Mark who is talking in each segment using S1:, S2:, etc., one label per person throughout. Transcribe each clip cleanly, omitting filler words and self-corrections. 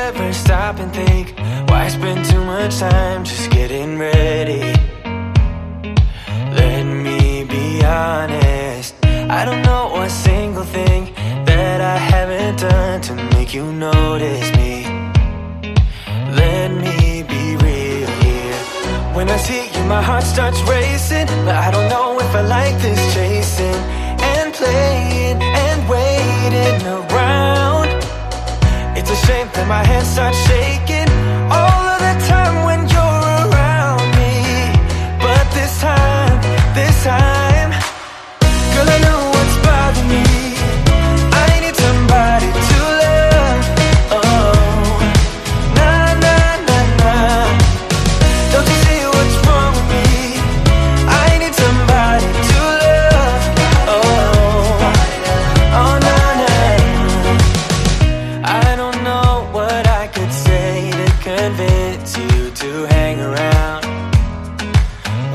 S1: ever stop and think, why spend too much time just getting ready? Let me be honest, I don't know a single thing that I haven't done to make you notice me. Let me be real here. When I see you, my heart starts racing, but I don't know if I like this chasing and playing and waiting around. It's a shame that my hands start shaking all of the time when you're around me. But this time, girl, I know what's bothering me. I need somebody to love. Oh, nah, nah, nah, nah. Don't you see what's wrong with me? I need somebody to love. Oh, oh, nah, nah. I don't know what I could say to convince you to hang around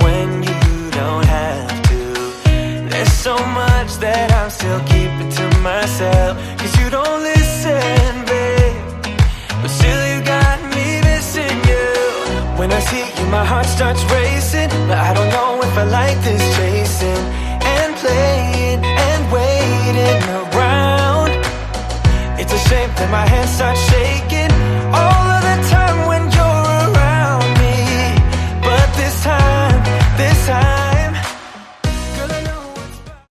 S1: when you don't have to. There's so much that I'm still keeping to myself, 'cause you don't listen, babe. But still you got me missing you. When I see you, my heart starts racing, but I don't know if I like this chasing and playing and waiting around. It's a shame that my hands start shaking